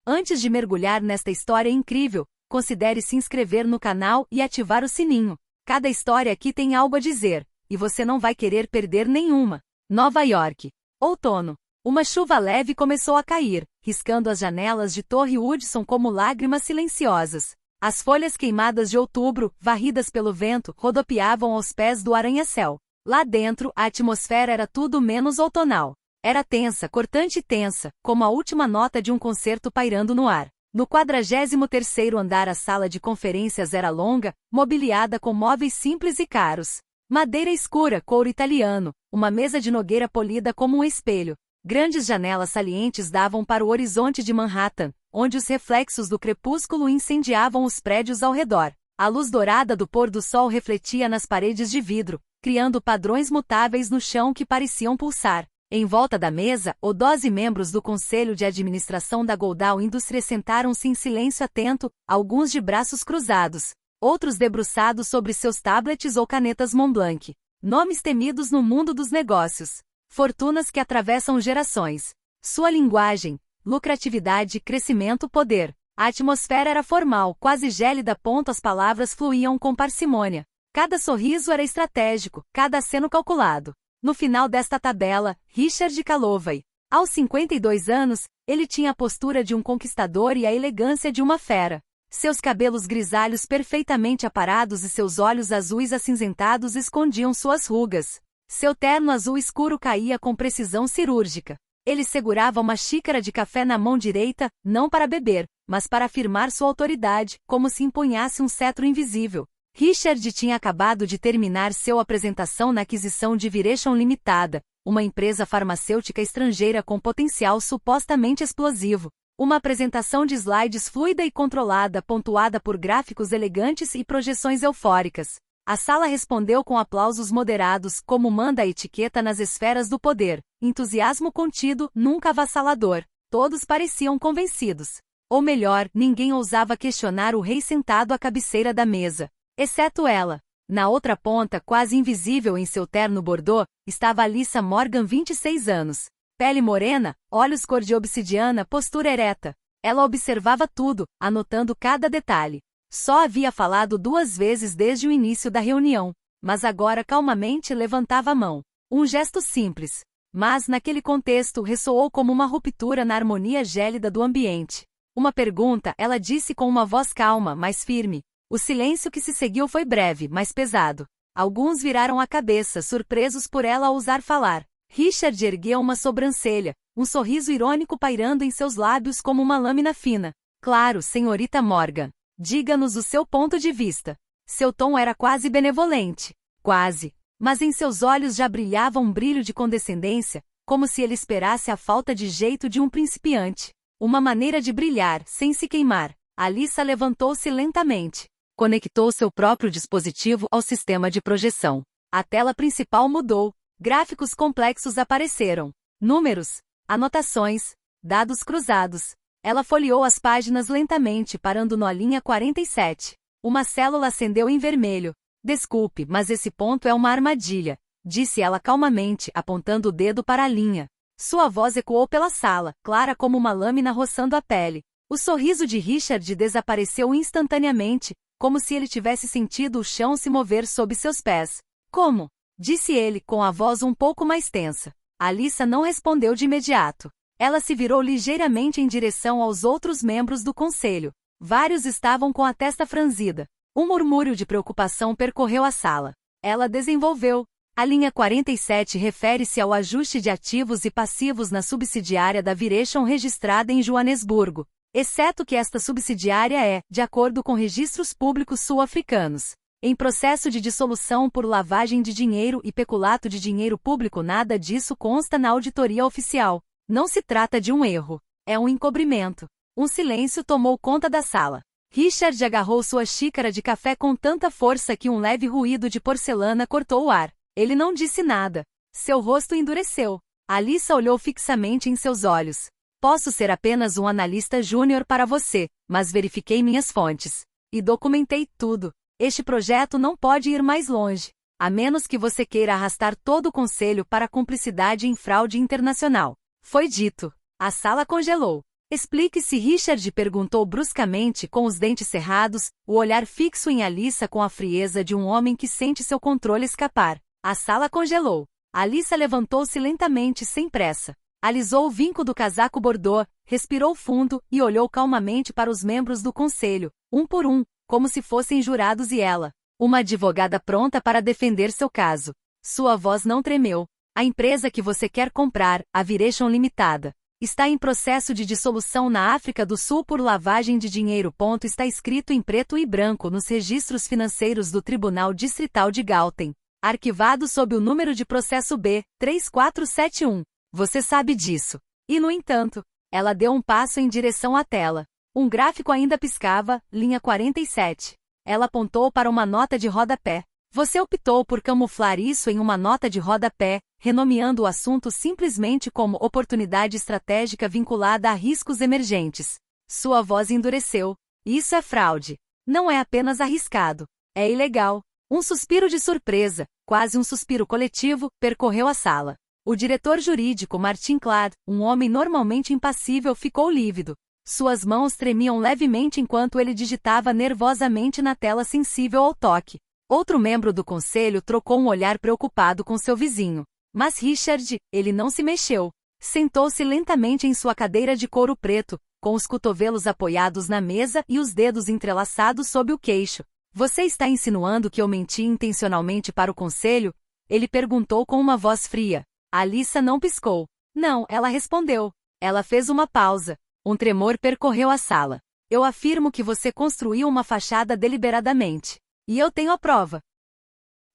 Antes de mergulhar nesta história incrível, considere se inscrever no canal e ativar o sininho. Cada história aqui tem algo a dizer, e você não vai querer perder nenhuma. Nova York. Outono. Uma chuva leve começou a cair, riscando as janelas de Torre Hudson como lágrimas silenciosas. As folhas queimadas de outubro, varridas pelo vento, rodopiavam aos pés do arranha-céu. Lá dentro, a atmosfera era tudo menos outonal. Era tensa, cortante e tensa, como a última nota de um concerto pairando no ar. No 43º andar a sala de conferências era longa, mobiliada com móveis simples e caros. Madeira escura, couro italiano, uma mesa de nogueira polida como um espelho. Grandes janelas salientes davam para o horizonte de Manhattan, onde os reflexos do crepúsculo incendiavam os prédios ao redor. A luz dourada do pôr do sol refletia nas paredes de vidro, criando padrões mutáveis no chão que pareciam pulsar. Em volta da mesa, 12 membros do Conselho de Administração da Gerdau Industries sentaram-se em silêncio atento, alguns de braços cruzados, outros debruçados sobre seus tablets ou canetas Montblanc. Nomes temidos no mundo dos negócios. Fortunas que atravessam gerações. Sua linguagem, lucratividade, crescimento, poder. A atmosfera era formal, quase gélida. As palavras fluíam com parcimônia. Cada sorriso era estratégico, cada aceno calculado. No final desta tabela, Richard Calovey. Aos 52 anos, ele tinha a postura de um conquistador e a elegância de uma fera. Seus cabelos grisalhos perfeitamente aparados e seus olhos azuis acinzentados escondiam suas rugas. Seu terno azul escuro caía com precisão cirúrgica. Ele segurava uma xícara de café na mão direita, não para beber, mas para afirmar sua autoridade, como se empunhasse um cetro invisível. Richard tinha acabado de terminar sua apresentação na aquisição de Virechon Limitada, uma empresa farmacêutica estrangeira com potencial supostamente explosivo. Uma apresentação de slides fluida e controlada, pontuada por gráficos elegantes e projeções eufóricas. A sala respondeu com aplausos moderados, como manda a etiqueta nas esferas do poder. Entusiasmo contido, nunca avassalador. Todos pareciam convencidos. Ou melhor, ninguém ousava questionar o rei sentado à cabeceira da mesa. Exceto ela. Na outra ponta, quase invisível em seu terno bordô, estava Alyssa Morgan, 26 anos. Pele morena, olhos cor de obsidiana, postura ereta. Ela observava tudo, anotando cada detalhe. Só havia falado 2 vezes desde o início da reunião, mas agora calmamente levantava a mão. Um gesto simples, mas naquele contexto ressoou como uma ruptura na harmonia gélida do ambiente. Uma pergunta, ela disse com uma voz calma, mas firme. O silêncio que se seguiu foi breve, mas pesado. Alguns viraram a cabeça, surpresos por ela ousar falar. Richard ergueu uma sobrancelha, um sorriso irônico pairando em seus lábios como uma lâmina fina. Claro, senhorita Morgan. Diga-nos o seu ponto de vista. Seu tom era quase benevolente. Quase. Mas em seus olhos já brilhava um brilho de condescendência, como se ele esperasse a falta de jeito de um principiante. Uma maneira de brilhar, sem se queimar. Alyssa levantou-se lentamente. Conectou seu próprio dispositivo ao sistema de projeção. A tela principal mudou. Gráficos complexos apareceram. Números, anotações, dados cruzados. Ela folheou as páginas lentamente, parando na linha 47. Uma célula acendeu em vermelho. Desculpe, mas esse ponto é uma armadilha, disse ela calmamente, apontando o dedo para a linha. Sua voz ecoou pela sala, clara como uma lâmina roçando a pele. O sorriso de Richard desapareceu instantaneamente, como se ele tivesse sentido o chão se mover sob seus pés. Como? Disse ele, com a voz um pouco mais tensa. Alyssa não respondeu de imediato. Ela se virou ligeiramente em direção aos outros membros do conselho. Vários estavam com a testa franzida. Um murmúrio de preocupação percorreu a sala. Ela desenvolveu. A linha 47 refere-se ao ajuste de ativos e passivos na subsidiária da Virechon registrada em Joanesburgo. Exceto que esta subsidiária é, de acordo com registros públicos sul-africanos, em processo de dissolução por lavagem de dinheiro e peculato de dinheiro público. Nada disso consta na auditoria oficial. Não se trata de um erro. É um encobrimento. Um silêncio tomou conta da sala. Richard agarrou sua xícara de café com tanta força que um leve ruído de porcelana cortou o ar. Ele não disse nada. Seu rosto endureceu. Alyssa olhou fixamente em seus olhos. Posso ser apenas um analista júnior para você, mas verifiquei minhas fontes. E documentei tudo. Este projeto não pode ir mais longe. A menos que você queira arrastar todo o conselho para cumplicidade em fraude internacional. Foi dito. A sala congelou. Explique-se, Richard perguntou bruscamente com os dentes cerrados, o olhar fixo em Alyssa com a frieza de um homem que sente seu controle escapar. A sala congelou. Alyssa levantou-se lentamente sem pressa. Alisou o vinco do casaco bordô, respirou fundo e olhou calmamente para os membros do conselho, um por um, como se fossem jurados e ela, uma advogada pronta para defender seu caso. Sua voz não tremeu. A empresa que você quer comprar, a Viration Limitada, está em processo de dissolução na África do Sul por lavagem de dinheiro. Está escrito em preto e branco nos registros financeiros do Tribunal Distrital de Gauteng, arquivado sob o número de processo B3471. Você sabe disso. E no entanto, ela deu um passo em direção à tela. Um gráfico ainda piscava, linha 47. Ela apontou para uma nota de rodapé. Você optou por camuflar isso em uma nota de rodapé, renomeando o assunto simplesmente como oportunidade estratégica vinculada a riscos emergentes. Sua voz endureceu. Isso é fraude. Não é apenas arriscado. É ilegal. Um suspiro de surpresa, quase um suspiro coletivo, percorreu a sala. O diretor jurídico Martin Clad, um homem normalmente impassível, ficou lívido. Suas mãos tremiam levemente enquanto ele digitava nervosamente na tela sensível ao toque. Outro membro do conselho trocou um olhar preocupado com seu vizinho. Mas Richard, ele não se mexeu. Sentou-se lentamente em sua cadeira de couro preto, com os cotovelos apoiados na mesa e os dedos entrelaçados sob o queixo. Você está insinuando que eu menti intencionalmente para o conselho? Ele perguntou com uma voz fria. Alyssa não piscou. Não, ela respondeu. Ela fez uma pausa. Um tremor percorreu a sala. Eu afirmo que você construiu uma fachada deliberadamente. E eu tenho a prova.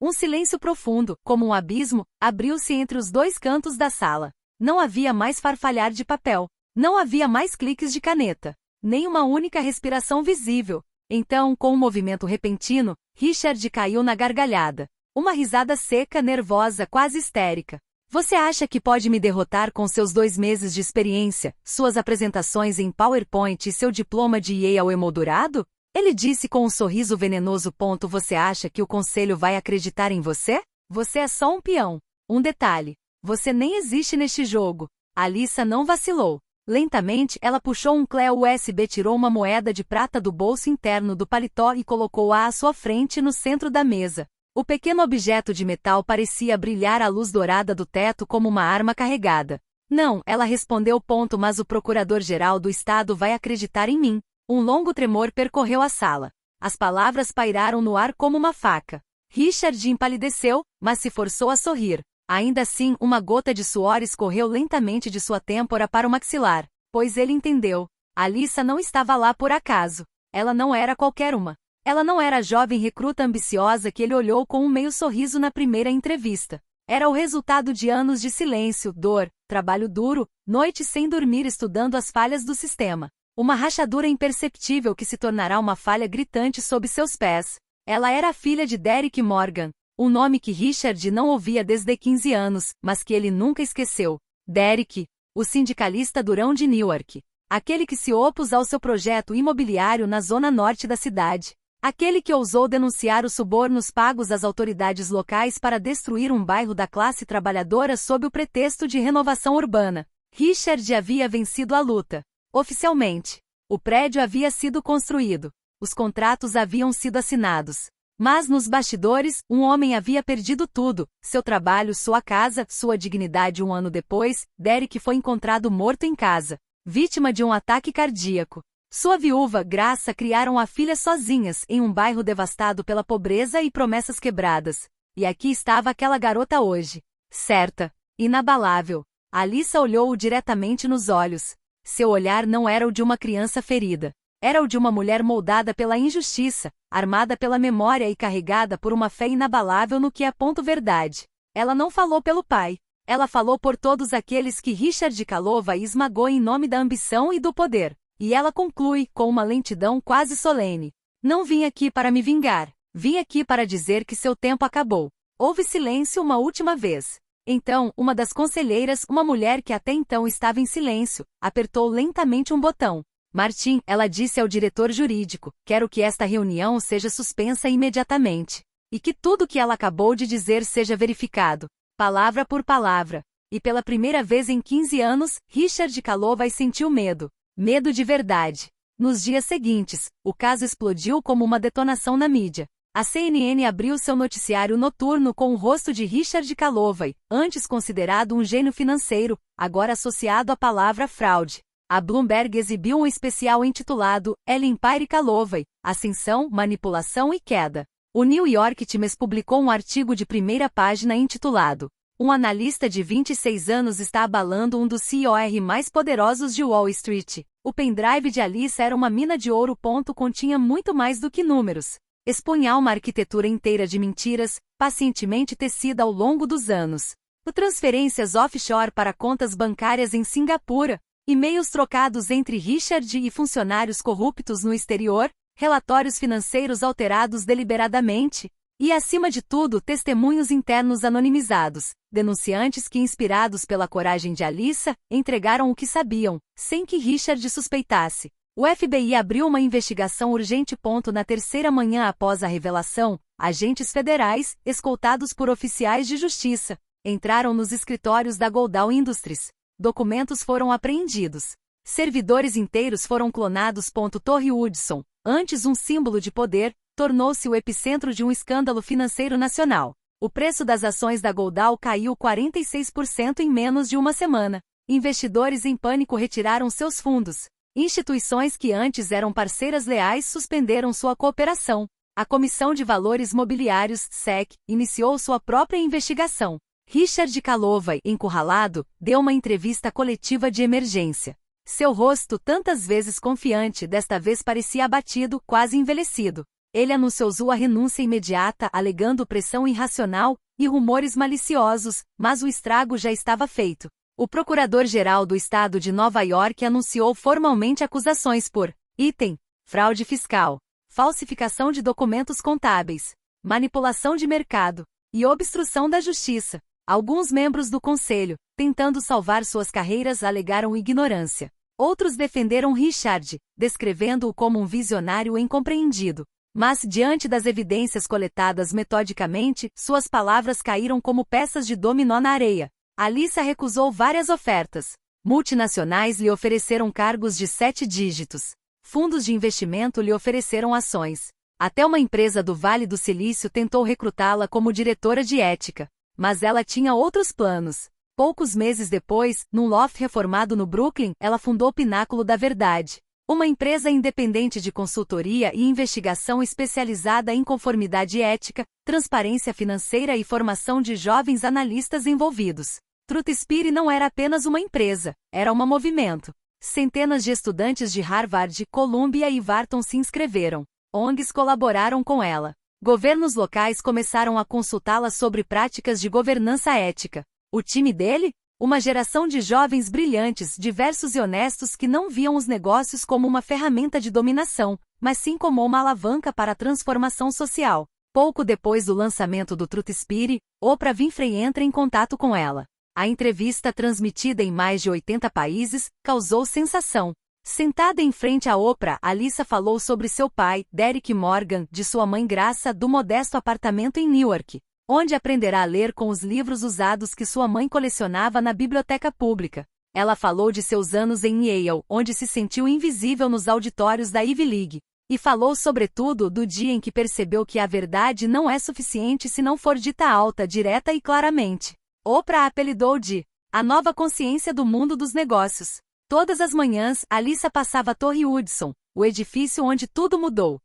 Um silêncio profundo, como um abismo, abriu-se entre os dois cantos da sala. Não havia mais farfalhar de papel. Não havia mais cliques de caneta. Nem uma única respiração visível. Então, com um movimento repentino, Richard caiu na gargalhada. Uma risada seca, nervosa, quase histérica. Você acha que pode me derrotar com seus 2 meses de experiência, suas apresentações em PowerPoint e seu diploma de Yale emoldurado? Ele disse com um sorriso venenoso. Você acha que o conselho vai acreditar em você? Você é só um peão. Um detalhe. Você nem existe neste jogo. Alyssa não vacilou. Lentamente, ela puxou um clé USB, tirou uma moeda de prata do bolso interno do paletó e colocou-a à sua frente no centro da mesa. O pequeno objeto de metal parecia brilhar à luz dourada do teto como uma arma carregada. Não, ela respondeu. Mas o procurador-geral do estado vai acreditar em mim. Um longo tremor percorreu a sala. As palavras pairaram no ar como uma faca. Richard empalideceu, mas se forçou a sorrir. Ainda assim, uma gota de suor escorreu lentamente de sua têmpora para o maxilar, pois ele entendeu. Alyssa não estava lá por acaso. Ela não era qualquer uma. Ela não era a jovem recruta ambiciosa que ele olhou com um meio sorriso na primeira entrevista. Era o resultado de anos de silêncio, dor, trabalho duro, noites sem dormir estudando as falhas do sistema. Uma rachadura imperceptível que se tornará uma falha gritante sob seus pés. Ela era a filha de Derek Morgan, um nome que Richard não ouvia desde 15 anos, mas que ele nunca esqueceu. Derek, o sindicalista durão de Newark. Aquele que se opôs ao seu projeto imobiliário na zona norte da cidade. Aquele que ousou denunciar os subornos pagos às autoridades locais para destruir um bairro da classe trabalhadora sob o pretexto de renovação urbana. Richard havia vencido a luta. Oficialmente, o prédio havia sido construído. Os contratos haviam sido assinados. Mas nos bastidores, um homem havia perdido tudo: seu trabalho, sua casa, sua dignidade. 1 ano depois, Derek foi encontrado morto em casa, vítima de um ataque cardíaco. Sua viúva, Graça, criaram a filha sozinhas em um bairro devastado pela pobreza e promessas quebradas. E aqui estava aquela garota hoje, certa, inabalável. Alyssa olhou-o diretamente nos olhos. Seu olhar não era o de uma criança ferida. Era o de uma mulher moldada pela injustiça, armada pela memória e carregada por uma fé inabalável no que é verdade. Ela não falou pelo pai. Ela falou por todos aqueles que Richard Kalova esmagou em nome da ambição e do poder. E ela conclui, com uma lentidão quase solene. Não vim aqui para me vingar. Vim aqui para dizer que seu tempo acabou. Houve silêncio uma última vez. Então, uma das conselheiras, uma mulher que até então estava em silêncio, apertou lentamente um botão. Martin, ela disse ao diretor jurídico, quero que esta reunião seja suspensa imediatamente. E que tudo que ela acabou de dizer seja verificado, palavra por palavra. E pela primeira vez em 15 anos, Richard Kalova sentiu medo. Medo de verdade. Nos dias seguintes, o caso explodiu como uma detonação na mídia. A CNN abriu seu noticiário noturno com o rosto de Richard Kalovay, antes considerado um gênio financeiro, agora associado à palavra fraude. A Bloomberg exibiu um especial intitulado El Empire Kalovay, Ascensão, Manipulação e Queda. O New York Times publicou um artigo de primeira página intitulado Um analista de 26 anos está abalando um dos CEOs mais poderosos de Wall Street. O pendrive de Alyssa era uma mina de ouro. Continha muito mais do que números. Expunha uma arquitetura inteira de mentiras, pacientemente tecida ao longo dos anos. Transferências offshore para contas bancárias em Singapura, e-mails trocados entre Richard e funcionários corruptos no exterior, relatórios financeiros alterados deliberadamente, e, acima de tudo, testemunhos internos anonimizados, denunciantes que, inspirados pela coragem de Alyssa, entregaram o que sabiam, sem que Richard suspeitasse. O FBI abriu uma investigação urgente. Na terceira manhã após a revelação, agentes federais, escoltados por oficiais de justiça, entraram nos escritórios da Goldal Industries. Documentos foram apreendidos. Servidores inteiros foram clonados. Torre Hudson, antes um símbolo de poder, tornou-se o epicentro de um escândalo financeiro nacional. O preço das ações da Goldal caiu 46% em menos de uma semana. Investidores em pânico retiraram seus fundos. Instituições que antes eram parceiras leais suspenderam sua cooperação. A Comissão de Valores Mobiliários, SEC, iniciou sua própria investigação. Richard Kalovay, encurralado, deu uma entrevista coletiva de emergência. Seu rosto, tantas vezes confiante, desta vez parecia abatido, quase envelhecido. Ele anunciou sua renúncia imediata, alegando pressão irracional e rumores maliciosos, mas o estrago já estava feito. O Procurador-Geral do Estado de Nova York anunciou formalmente acusações por item, fraude fiscal, falsificação de documentos contábeis, manipulação de mercado e obstrução da justiça. Alguns membros do Conselho, tentando salvar suas carreiras, alegaram ignorância. Outros defenderam Richard, descrevendo-o como um visionário incompreendido. Mas, diante das evidências coletadas metodicamente, suas palavras caíram como peças de dominó na areia. Alyssa recusou várias ofertas. Multinacionais lhe ofereceram cargos de 7 dígitos. Fundos de investimento lhe ofereceram ações. Até uma empresa do Vale do Silício tentou recrutá-la como diretora de ética. Mas ela tinha outros planos. Poucos meses depois, num loft reformado no Brooklyn, ela fundou o Pináculo da Verdade, uma empresa independente de consultoria e investigação especializada em conformidade ética, transparência financeira e formação de jovens analistas envolvidos. TruthSpire não era apenas uma empresa, era um movimento. Centenas de estudantes de Harvard, Columbia e Wharton se inscreveram. ONGs colaboraram com ela. Governos locais começaram a consultá-la sobre práticas de governança ética. O time dele? Uma geração de jovens brilhantes, diversos e honestos que não viam os negócios como uma ferramenta de dominação, mas sim como uma alavanca para a transformação social. Pouco depois do lançamento do TruthSpire, Oprah Winfrey entra em contato com ela. A entrevista, transmitida em mais de 80 países, causou sensação. Sentada em frente a Oprah, Alyssa falou sobre seu pai, Derek Morgan, de sua mãe Graça, do modesto apartamento em Newark, onde aprenderá a ler com os livros usados que sua mãe colecionava na biblioteca pública. Ela falou de seus anos em Yale, onde se sentiu invisível nos auditórios da Ivy League, e falou sobretudo do dia em que percebeu que a verdade não é suficiente se não for dita alta, direta e claramente. Oprah a apelidou de a nova consciência do mundo dos negócios. Todas as manhãs, Alyssa passava a Torre Hudson, o edifício onde tudo mudou.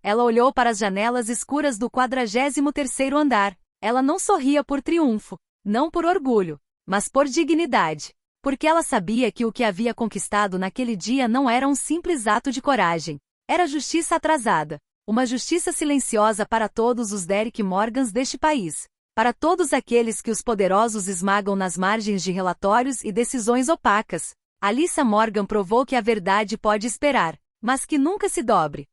Ela olhou para as janelas escuras do 43º andar. Ela não sorria por triunfo, não por orgulho, mas por dignidade. Porque ela sabia que o que havia conquistado naquele dia não era um simples ato de coragem. Era justiça atrasada. Uma justiça silenciosa para todos os Derek Morgans deste país. Para todos aqueles que os poderosos esmagam nas margens de relatórios e decisões opacas. Alyssa Morgan provou que a verdade pode esperar, mas que nunca se dobre.